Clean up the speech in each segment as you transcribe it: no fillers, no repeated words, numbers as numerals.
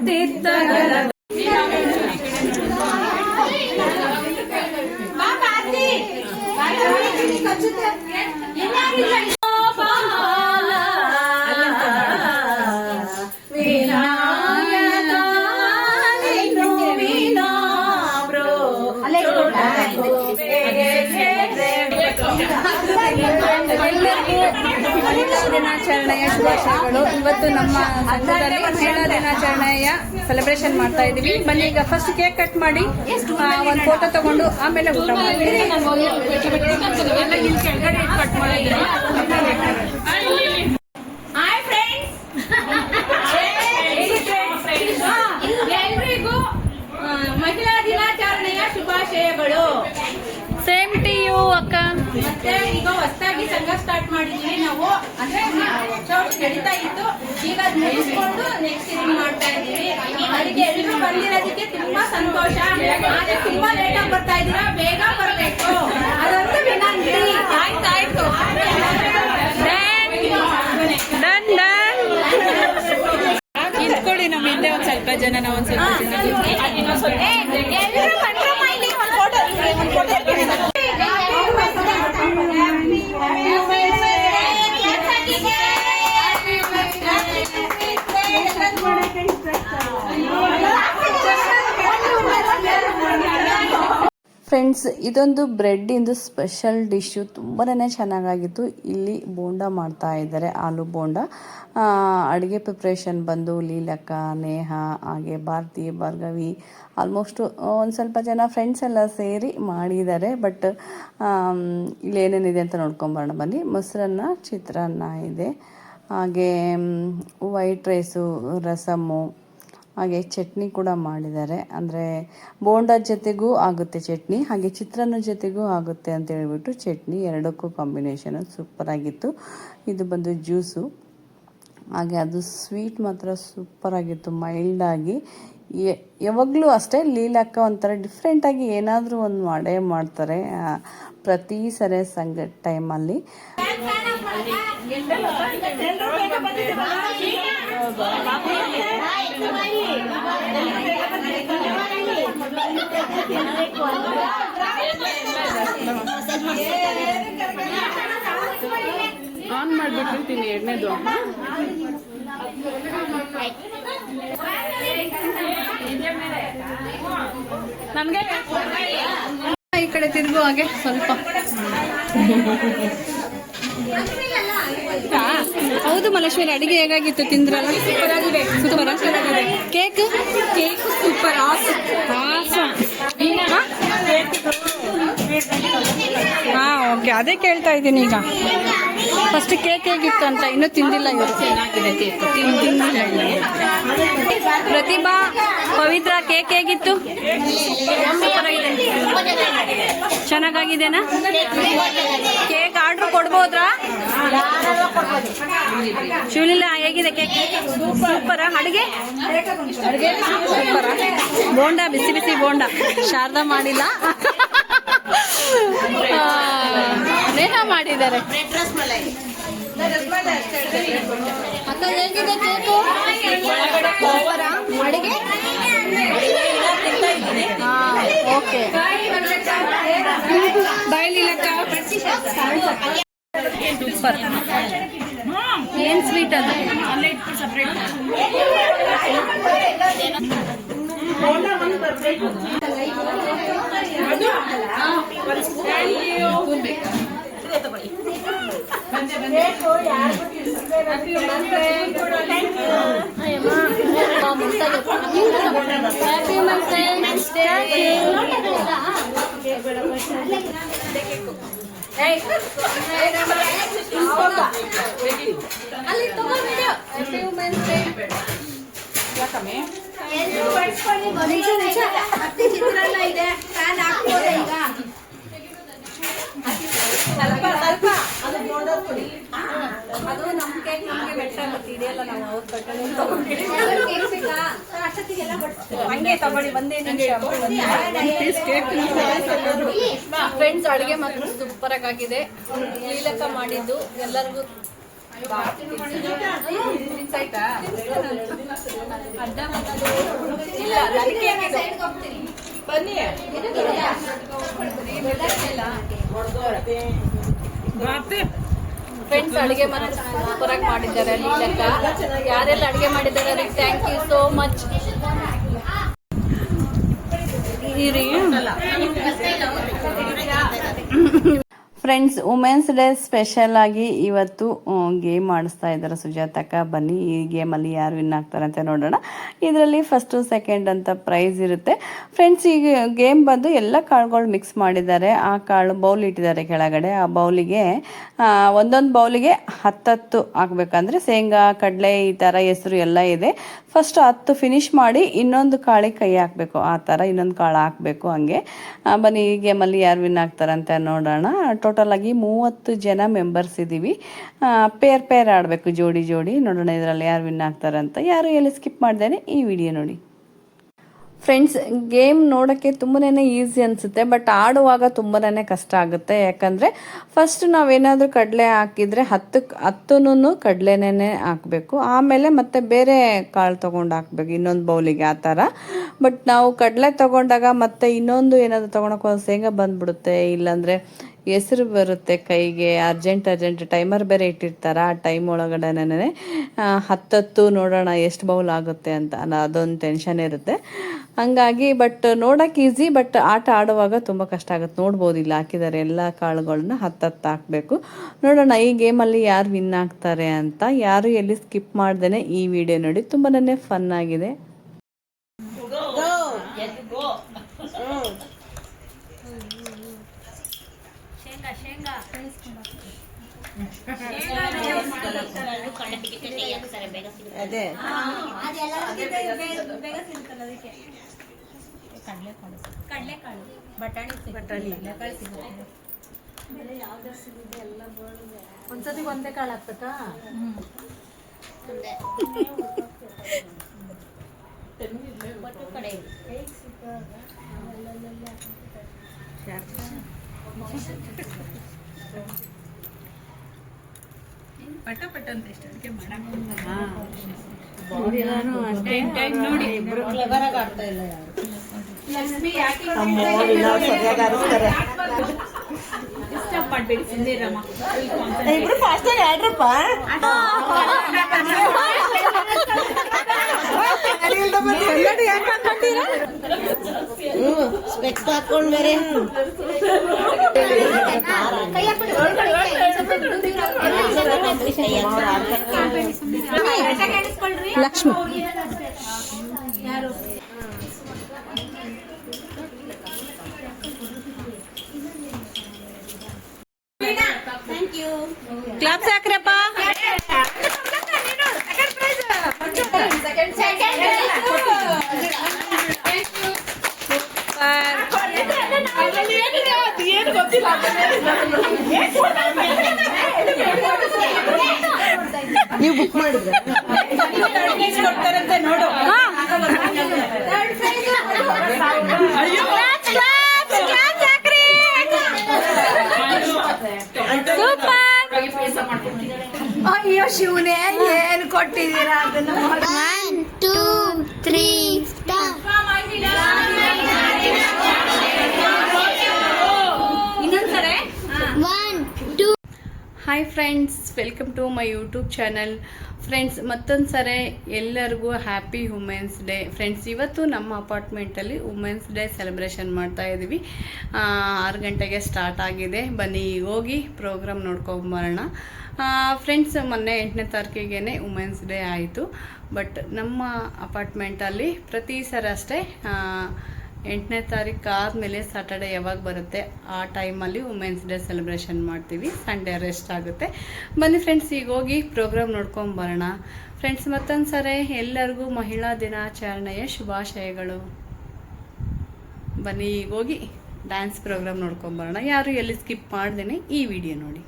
ತಿತ್ತಗಲ ದಿನಾಚರಣೆಯ ಶುಭಾಶಯಗಳು. ಇವತ್ತು ನಮ್ಮ ಸಂಘದಲ್ಲಿ ಮಹಿಳಾ ದಿನಾಚರಣೆಯ ಸೆಲೆಬ್ರೇಷನ್ ಮಾಡ್ತಾ ಇದೀವಿ. ಬನ್ನಿ, ಈಗ ಫಸ್ಟ್ ಕೇಕ್ ಕಟ್ ಮಾಡಿ ಒಂದು ಫೋಟೋ ತಗೊಂಡು ಆಮೇಲೆ ಊಟ ಮಾಡಿ. ಎಲ್ರಿಗೂ ಮಹಿಳಾ ದಿನಾಚರಣೆಯ ಶುಭಾಶಯಗಳು. ಸೇಮ್ ಟು ಯು ಅಕ್ಕ. ಮತ್ತೆ ಈಗ ಹೊಸದಾಗಿ ಸಂಘ ಸ್ಟಾರ್ಟ್ ಮಾಡಿದ್ವಿ ನಾವು. ಅಂದ್ರೆ ನಡೀತಾ ಇತ್ತು, ಈಗ ಮುಗಿಸ್ಕೊಂಡು ನೆಕ್ಸ್ಟ್ ಇದು ಮಾಡ್ತಾ ಇದೀವಿ. ಅದಕ್ಕೆ ಎಲ್ರು ಬಂದಿರೋದಕ್ಕೆ ತುಂಬಾ ಸಂತೋಷ. ಆದ್ರೆ ತುಂಬಾ ಲೇಟ್ ಆಗಿ ಬರ್ತಾ ಇದೀರಾ, ಬೇಗ ಬರ್ಬೇಕು, ಅದೊಂದು ವಿನಂತಿ. ಆಯ್ತಾಯ್ತು, ಇಟ್ಕೊಳ್ಳಿ. ನಮ್ಮ ಹಿಂದೆ ಒಂದ್ ಸ್ವಲ್ಪ ಜನ, ನಾವು ಒಂದ್ ಸ್ವಲ್ಪ ಫ್ರೆಂಡ್ಸ್, ಇದೊಂದು ಬ್ರೆಡ್ ಇಂದು ಸ್ಪೆಷಲ್ ಡಿಶ್ಶು. ತುಂಬಾನೇ ಚೆನ್ನಾಗಿತ್ತು. ಇಲ್ಲಿ ಬೋಂಡ ಮಾಡ್ತಾ ಇದ್ದಾರೆ, ಆಲೂ ಬೋಂಡ. ಅಡುಗೆ ಪ್ರಿಪ್ರೇಷನ್ ಬಂದು ಲೀಲಕ್ಕ, ನೇಹ, ಹಾಗೆ ಭಾರತಿ, ಭಾರ್ಗವಿ, ಆಲ್ಮೋಸ್ಟ್ ಒಂದು ಸ್ವಲ್ಪ ಜನ ಫ್ರೆಂಡ್ಸ್ ಎಲ್ಲ ಸೇರಿ ಮಾಡಿದ್ದಾರೆ. ಬಟ್ ಇಲ್ಲಿ ಏನೇನಿದೆ ಅಂತ ನೋಡ್ಕೊಂಬರೋಣ ಬನ್ನಿ. ಮೊಸರನ್ನ, ಚಿತ್ರಾನ್ನ ಇದೆ, ಹಾಗೆ ವೈಟ್ ರೈಸು, ರಸಮ್ಮು, ಹಾಗೆ ಚಟ್ನಿ ಕೂಡ ಮಾಡಿದ್ದಾರೆ. ಅಂದರೆ ಬೋಂಡದ ಜೊತೆಗೂ ಆಗುತ್ತೆ ಚಟ್ನಿ, ಹಾಗೆ ಚಿತ್ರಾನ್ನ ಜೊತೆಗೂ ಆಗುತ್ತೆ ಅಂತ ಹೇಳ್ಬಿಟ್ಟು ಚಟ್ನಿ ಎರಡಕ್ಕೂ ಕಾಂಬಿನೇಷನ್ ಸೂಪರಾಗಿತ್ತು. ಇದು ಬಂದು ಜ್ಯೂಸು, ಹಾಗೆ ಅದು ಸ್ವೀಟ್ ಮಾತ್ರ ಸೂಪರಾಗಿತ್ತು, ಮೈಲ್ಡಾಗಿ. ಯಾವಾಗಲೂ ಅಷ್ಟೇ ಲೀಲಕ್ಕ ಒಂಥರ ಡಿಫ್ರೆಂಟಾಗಿ ಏನಾದರೂ ಒಂದು ಮಾಡೇ ಮಾಡ್ತಾರೆ ಪ್ರತಿ ಸರಿ ಸಂಘ ಟೈಮಲ್ಲಿ. ಆನ್ ಮಾಡಿಬಿಟ್ಟಿರ್ತೀನಿ ಎಣ್ಣೆದು. ನನ್ಗೆ ಈ ಕಡೆ ತಿರುಗು ಹಾಗೆ ಸ್ವಲ್ಪ. ಹೌದು ಮಲೇಶ್ವರಿ, ಅಡಿಗೆ ಹೇಗಾಗಿತ್ತು? ತಿಂದ್ರಲ್ಲ? ಸೂಪರ್ ಆಗಿದೆ. Cake super awesome. ಹಾ, ಓಕೆ, ಅದೇ ಕೇಳ್ತಾ ಇದ್ದೀನಿ ಈಗ. ಫಸ್ಟ್ ಕೇಕ್ ಹೇಗಿತ್ತು ಅಂತ ಇನ್ನೂ ತಿಂದಿಲ್ಲ ಇವರು. ಚೆನ್ನಾಗಿದೆ ಕೇಕ್, ಪ್ರತಿಭಾ, ಪವಿತ್ರ, ಕೇಕ್ ಹೇಗಿತ್ತು? ಚೆನ್ನಾಗಿದೆನಾ? ಕೇಕ್ ಆರ್ಡರ್ ಕೊಡ್ಬೋದ್ರಾ? ಶಿವಲೀಲಾ, ಹೇಗಿದೆ ಕೇಕ್? ಸೂಪರ್. ಅಡುಗೆ ಸೂಪರ್. ಬೋಂಡ, ಬಿಸಿ ಬಿಸಿ ಬೋಂಡ. ಶಾರದಾ ಮಾಡಿಲ್ಲ, ನೇಹ ಮಾಡಿದ್ದಾರೆ. ಅಕ್ಕ, ಹೇಗಿದೆ ಕೇಕು? ಅಡುಗೆ ಓಕೆ. ಬಾಯ್ಲಿಲಕ್ಕ ಸೂಪರ್. ಏನ್ ಸ್ವೀಟ್ ಅದು? ಅಲ್ಲಿ ಚಿತ್ರಾನ್ನ ಇದೆ, ಫ್ಯಾನ್ ಹಾಕ್ಬೋದೆ ಈಗ. ಸ್ವಲ್ಪ ಸ್ವಲ್ಪ ಅದು ನಮ್ಮ ಕೇಕ್ ನಮಗೆ ಬೆಟ್ಟ ಹಿಡಿಯಲ್ಲ. ನಾವು ಅವ್ರ ಹಂಗೆ ತಗೊಳ್ಳಿ, ಒಂದೇ ನಿಮಿಷ. ಫ್ರೆಂಡ್ಸ್, ಅಡುಗೆ ಮಾತ್ರ ಸೂಪರ್ ಆಗಿದೆ. ಲೀಲಕ್ಕ ಮಾಡಿದ್ದು ಎಲ್ಲರಿಗೂ ಅಡ್ಡ ಬನ್ನಿ ಫ್ರೆಂಡ್ಸ್, ಅಡುಗೆ ಮನೆ ಸೂಪರಾಗಿ ಮಾಡಿದ್ದಾರೆ. ಲೀಲಕ್ಕ ಯಾರೆಲ್ಲ ಅಡುಗೆ ಮಾಡಿದ್ದಾರೆ ಅವ್ರಿಗೆ thank you so much. Friends, women's day special ಆಗಿ ಇವತ್ತು ಗೇಮ್ ಆಡಿಸ್ತಾ ಇದ್ದಾರೆ. ಸುಜಾತಕ್ಕ, ಬನ್ನಿ ಈ ಗೇಮಲ್ಲಿ ಯಾರು ವಿನ್ ಆಗ್ತಾರೆ ಅಂತ ನೋಡೋಣ. ಇದರಲ್ಲಿ ಫಸ್ಟು ಸೆಕೆಂಡ್ ಅಂತ ಪ್ರೈಸ್ ಇರುತ್ತೆ. ಫ್ರೆಂಡ್ಸ್, ಈಗ ಗೇಮ್ ಬಂದು ಎಲ್ಲ ಕಾಳುಗಳು ಮಿಕ್ಸ್ ಮಾಡಿದ್ದಾರೆ. ಆ ಕಾಳು ಬೌಲ್ ಇಟ್ಟಿದ್ದಾರೆ ಕೆಳಗಡೆ. ಆ ಬೌಲಿಗೆ ಒಂದೊಂದು ಬೌಲಿಗೆ 10 ಹಾಕ್ಬೇಕಂದ್ರೆ ಶೇಂಗಾ, ಕಡಲೆ, ಈ ಥರ ಹೆಸರು ಎಲ್ಲ ಇದೆ. ಫಸ್ಟ್ 10 ಫಿನಿಶ್ ಮಾಡಿ ಇನ್ನೊಂದು ಕಾಳಿಗೆ ಕೈ ಹಾಕಬೇಕು. ಆ ಥರ ಇನ್ನೊಂದು ಕಾಳು ಹಾಕಬೇಕು. ಹಂಗೆ ಬನ್ನಿ ಈ ಗೇಮಲ್ಲಿ ಯಾರು ವಿನ್ ಆಗ್ತಾರೆ ಅಂತ ನೋಡೋಣ. ಟೋಟಲ್ ಆಗಿ 30 ಜನ ಮೆಂಬರ್ಸ್ ಇದ್ದೀವಿ. ಪೇರ್ ಆಡಬೇಕು, ಜೋಡಿ ಜೋಡಿ. ನೋಡೋಣ ಇದರಲ್ಲಿ ಯಾರು ವಿನ್ ಆಗ್ತಾರೆ ಅಂತ. ಯಾರು ಎಲ್ಲಿ ಸ್ಕಿಪ್ ಮಾಡ್ದೇನೆ ಈ ವಿಡಿಯೋ ನೋಡಿ. ಫ್ರೆಂಡ್ಸ್, ಗೇಮ್ ನೋಡೋಕ್ಕೆ ತುಂಬಾ ಈಸಿ ಅನಿಸುತ್ತೆ, ಬಟ್ ಆಡುವಾಗ ತುಂಬಾ ಕಷ್ಟ ಆಗುತ್ತೆ. ಯಾಕಂದರೆ ಫಸ್ಟ್ ನಾವೇನಾದರೂ ಕಡಲೆ ಹಾಕಿದರೆ 10 ಕಡಲೆನೇ ಹಾಕಬೇಕು. ಆಮೇಲೆ ಮತ್ತೆ ಬೇರೆ ಕಾಳು ತೊಗೊಂಡು ಹಾಕಬೇಕು ಇನ್ನೊಂದು ಬೌಲಿಗೆ, ಆ ಥರ. ಬಟ್ ನಾವು ಕಡಲೆ ತೊಗೊಂಡಾಗ ಮತ್ತೆ ಇನ್ನೊಂದು ಏನಾದರೂ ತೊಗೊಳಕ್ಕೆ ಶೇಂಗಾ ಬಂದುಬಿಡುತ್ತೆ, ಇಲ್ಲಾಂದರೆ ಹೆಸರು ಬರುತ್ತೆ ಕೈಗೆ. ಅರ್ಜೆಂಟ್ ಟೈಮರ್ ಬೇರೆ ಇಟ್ಟಿರ್ತಾರೆ. ಆ ಟೈಮ್ ಒಳಗಡೆನೇ 10 ನೋಡೋಣ ಎಷ್ಟು ಬೌಲ್ ಆಗುತ್ತೆ ಅಂತ ಅದೊಂದು ಟೆನ್ಷನ್ ಇರುತ್ತೆ. ಹಂಗಾಗಿ ಬಟ್ ನೋಡೋಕೆ ಈಸಿ, ಬಟ್ ಆಟ ಆಡುವಾಗ ತುಂಬ ಕಷ್ಟ ಆಗುತ್ತೆ. ನೋಡ್ಬೋದು, ಇಲ್ಲಿ ಹಾಕಿದ್ದಾರೆ ಎಲ್ಲ ಕಾಳುಗಳನ್ನ 10 ಹಾಕಬೇಕು. ನೋಡೋಣ ಈ ಗೇಮಲ್ಲಿ ಯಾರು ವಿನ್ ಆಗ್ತಾರೆ ಅಂತ. ಯಾರು ಎಲ್ಲಿ ಸ್ಕಿಪ್ ಮಾಡ್ದೇನೆ ಈ ವಿಡಿಯೋ ನೋಡಿ. ತುಂಬಾ ಫನ್ ಆಗಿದೆ. ಅದೇ ಕಡಲೆಕಾಳು, ಬಟಾಣಿ ಒಂದ್ಸತಿ ಒಂದೇ ಕಾಳು ಹಾಕ್ಬೇಕಾ? ಪಟ ಅಂತ ಎಷ್ಟು ಅಡುಗೆ ನೋಡಿ. ಆಗ್ತಾ ಇಲ್ಲ ಯಾರು. ಲಕ್ಷ್ಮಿ ಯಾಕೆ ಸರಿಯಾಗಿ ಆರಿಸ್ತಾರೆ. ಡಿಸ್ಟರ್ಬ್ ಮಾಡಬೇಡಿ, ಸುಂದರಮ್ಮ. ಇಬ್ರು ಫಾಸ್ಟಾಗಿ ಆಡ್ರಪ್ಪ. ಸ್ಪೆಕ್ಸ್ ಹಾಕೊಂಡ್ ಬೇರೆ ಲಕ್ಷ್ಮಿ ಯಾರು? Thank you. ಕ್ಲಾಪ್ಸ್ ಹಾಕ್ರಪ್ಪ. ನೀವು ಬುಕ್ ಮಾಡಿದ್ರೆ ನೋಡು. ಅಯ್ಯೋ ಶಿವನೇ, ಏನ್ ಕೊಟ್ಟಿದ್ದೀರಾ ಅದನ್ನ? 1 2 3 ಸ್ಟಾರ್ಟ್. ಇನ್ನೊಂದ್ಸರಿ 1 2. Hi friends, welcome to my YouTube channel. Friends, ಮತ್ತೊಂದು ಸರಿ ಎಲ್ಲರಿಗೂ ಹ್ಯಾಪಿ ವುಮೆನ್ಸ್ ಡೇ. ಫ್ರೆಂಡ್ಸ್, ಇವತ್ತು ನಮ್ಮ ಅಪಾರ್ಟ್ಮೆಂಟಲ್ಲಿ ವುಮೆನ್ಸ್ ಡೇ ಸೆಲೆಬ್ರೇಷನ್ ಮಾಡ್ತಾ ಇದ್ದೀವಿ. 6 ಗಂಟೆಗೆ ಸ್ಟಾರ್ಟ್ ಆಗಿದೆ. ಬನ್ನಿ ಹೋಗಿ ಪ್ರೋಗ್ರಾಮ್ ನೋಡ್ಕೊಂಬರೋಣ. ಫ್ರೆಂಡ್ಸ್, ಮೊನ್ನೆ 8ನೇ ತಾರೀಕಿಗೆ ವುಮೆನ್ಸ್ ಡೇ ಆಯಿತು. ಬಟ್ ನಮ್ಮ ಅಪಾರ್ಟ್ಮೆಂಟಲ್ಲಿ ಪ್ರತಿ ಸರಿ ಅಷ್ಟೇ 8ನೇ ತಾರೀಕು ಆದಮೇಲೆ ಸ್ಯಾಟರ್ಡೆ ಯಾವಾಗ ಬರುತ್ತೆ ಆ ಟೈಮಲ್ಲಿ ವುಮೆನ್ಸ್ ಡೇ ಸೆಲೆಬ್ರೇಷನ್ ಮಾಡ್ತೀವಿ. ಸಂಡೇ ರೆಸ್ಟ್ ಆಗುತ್ತೆ. ಬನ್ನಿ ಫ್ರೆಂಡ್ಸ್, ಈಗ ಹೋಗಿ ಪ್ರೋಗ್ರಾಮ್ ನೋಡ್ಕೊಂಬರೋಣ. ಫ್ರೆಂಡ್ಸ್, ಮತ್ತೊಂದು ಸರಿ ಎಲ್ಲರಿಗೂ ಮಹಿಳಾ ದಿನಾಚರಣೆಯ ಶುಭಾಶಯಗಳು. ಬನ್ನಿ ಈಗ ಹೋಗಿ ಡ್ಯಾನ್ಸ್ ಪ್ರೋಗ್ರಾಮ್ ನೋಡ್ಕೊಂಬರೋಣ. ಯಾರು ಎಲ್ಲಿ ಸ್ಕಿಪ್ ಮಾಡ್ದೇನೆ ಈ ವಿಡಿಯೋ ನೋಡಿ.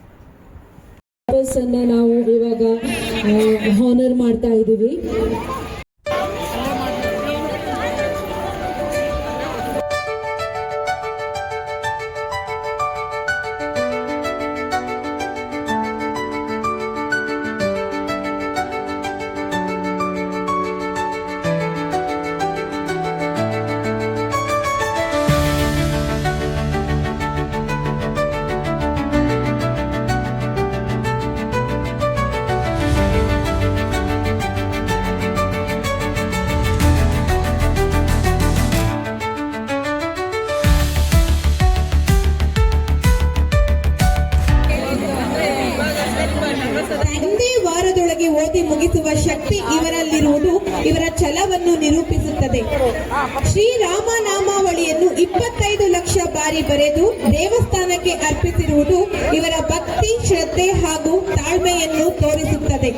ನಾವು ಇವಾಗ ಹಾನರ್ ಮಾಡ್ತಾ ಇದ್ದೀವಿ. ಛಲವನ್ನು ನಿರೂಪಿಸುತ್ತದೆ. ಶ್ರೀರಾಮ ನಾಮಾವಳಿಯನ್ನು 25 ಲಕ್ಷ ಬಾರಿ ಬರೆದು ದೇವಸ್ಥಾನಕ್ಕೆ ಅರ್ಪಿಸಿರುವುದು ಇವರ ಭಕ್ತಿ, ಶ್ರದ್ಧೆ ಹಾಗೂ ತಾಳ್ಮೆಯನ್ನು ತೋರಿಸುತ್ತದೆ.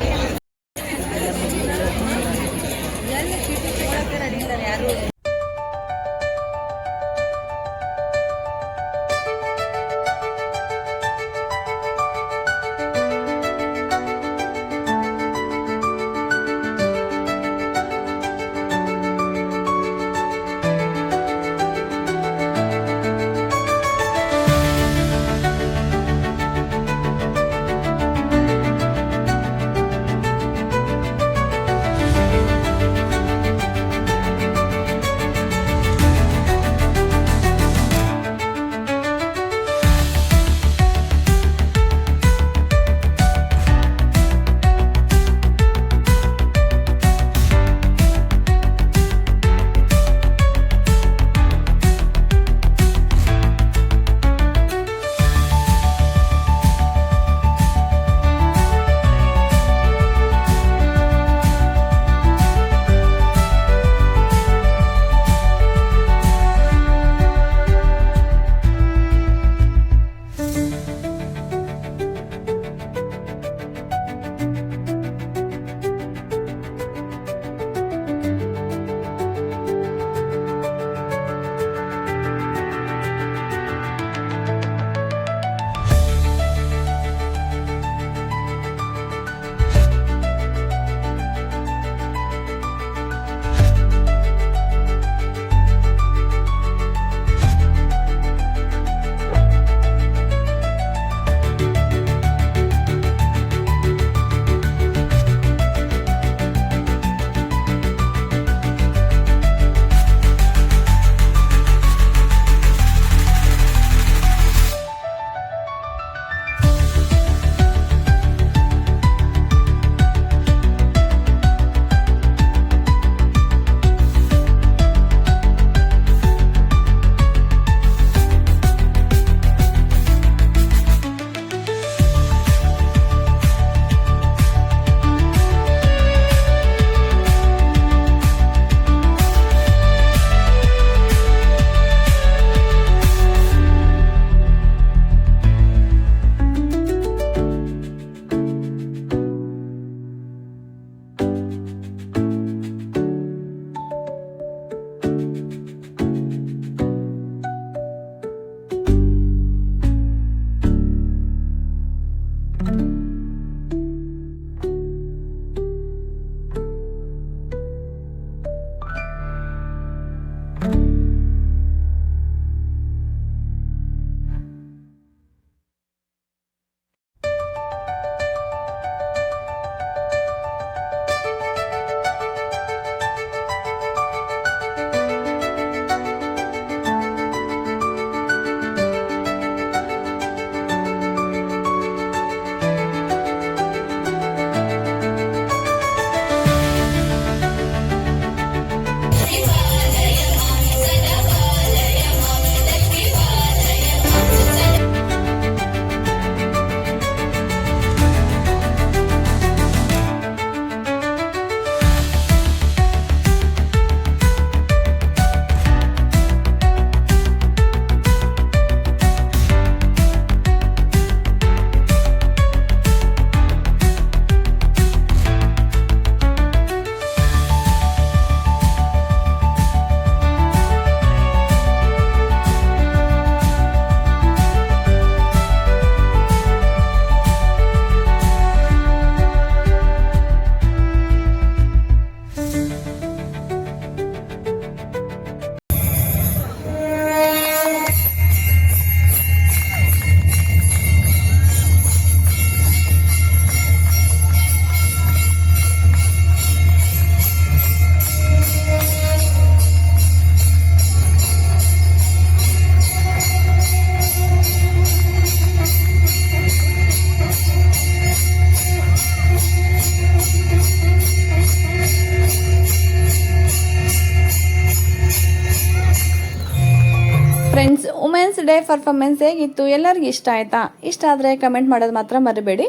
ಡೇ ಪರ್ಫಾರ್ಮೆನ್ಸ್ ಹೇಗಿತ್ತು, ಎಲ್ಲರಿಗೂ ಇಷ್ಟ ಆಯಿತಾ? ಇಷ್ಟ ಆದರೆ ಕಮೆಂಟ್ ಮಾಡೋದು ಮಾತ್ರ ಮರಿಬೇಡಿ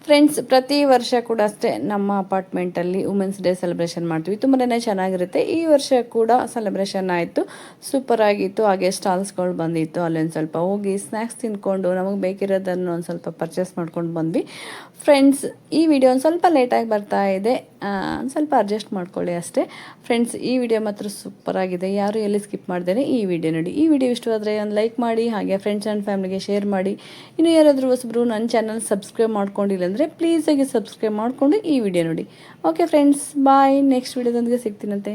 ಫ್ರೆಂಡ್ಸ್. ಪ್ರತಿ ವರ್ಷ ಕೂಡ ಅಷ್ಟೇ ನಮ್ಮ ಅಪಾರ್ಟ್ಮೆಂಟಲ್ಲಿ ವುಮೆನ್ಸ್ ಡೇ ಸೆಲೆಬ್ರೇಷನ್ ಮಾಡ್ತೀವಿ, ತುಂಬಾ ಚೆನ್ನಾಗಿರುತ್ತೆ. ಈ ವರ್ಷ ಕೂಡ ಸೆಲೆಬ್ರೇಷನ್ ಆಯಿತು, ಸೂಪರ್ ಆಗಿತ್ತು. ಹಾಗೆ ಸ್ಟಾಲ್ಸ್ಗಳು ಬಂದಿತ್ತು, ಅಲ್ಲೊಂದು ಸ್ವಲ್ಪ ಹೋಗಿ ಸ್ನ್ಯಾಕ್ಸ್ ತಿಂದ್ಕೊಂಡು ನಮಗೆ ಬೇಕಿರೋದನ್ನು ಒಂದು ಸ್ವಲ್ಪ ಪರ್ಚೇಸ್ ಮಾಡ್ಕೊಂಡು ಬಂದ್ವಿ ಫ್ರೆಂಡ್ಸ್. ಈ ವಿಡಿಯೋ ಒಂದು ಸ್ವಲ್ಪ ಲೇಟಾಗಿ ಬರ್ತಾ ಇದೆ, ಒಂದು ಸ್ವಲ್ಪ ಅಡ್ಜಸ್ಟ್ ಮಾಡ್ಕೊಳ್ಳಿ ಅಷ್ಟೇ ಫ್ರೆಂಡ್ಸ್. ಈ ವಿಡಿಯೋ ಮಾತ್ರ ಸೂಪರ್ ಆಗಿದೆ, ಯಾರು ಎಲ್ಲಿ ಸ್ಕಿಪ್ ಮಾಡ್ದೇನೆ ಈ ವಿಡಿಯೋ ನೋಡಿ. ಈ ವಿಡಿಯೋ ಇಷ್ಟವಾದರೆ ಒಂದು ಲೈಕ್ ಮಾಡಿ, ಹಾಗೆ ಫ್ರೆಂಡ್ಸ್ ಆ್ಯಂಡ್ ಫ್ಯಾಮಿಲಿಗೆ ಶೇರ್ ಮಾಡಿ. ಇನ್ನು ಯಾರಾದರೂ ಹೊಸಬ್ರು ನನ್ನ ಚಾನಲ್ ಸಬ್ಸ್ಕ್ರೈಬ್ ಮಾಡ್ಕೊಂಡಿಲ್ಲ ಅಂದರೆ ಪ್ಲೀಸಾಗಿ ಸಬ್ಸ್ಕ್ರೈಬ್ ಮಾಡಿಕೊಂಡು ಈ ವಿಡಿಯೋ ನೋಡಿ. ಓಕೆ ಫ್ರೆಂಡ್ಸ್, ಬಾಯ್. ನೆಕ್ಸ್ಟ್ ವಿಡಿಯೋದೊಂದಿಗೆ ಸಿಗ್ತೀನಂತೆ.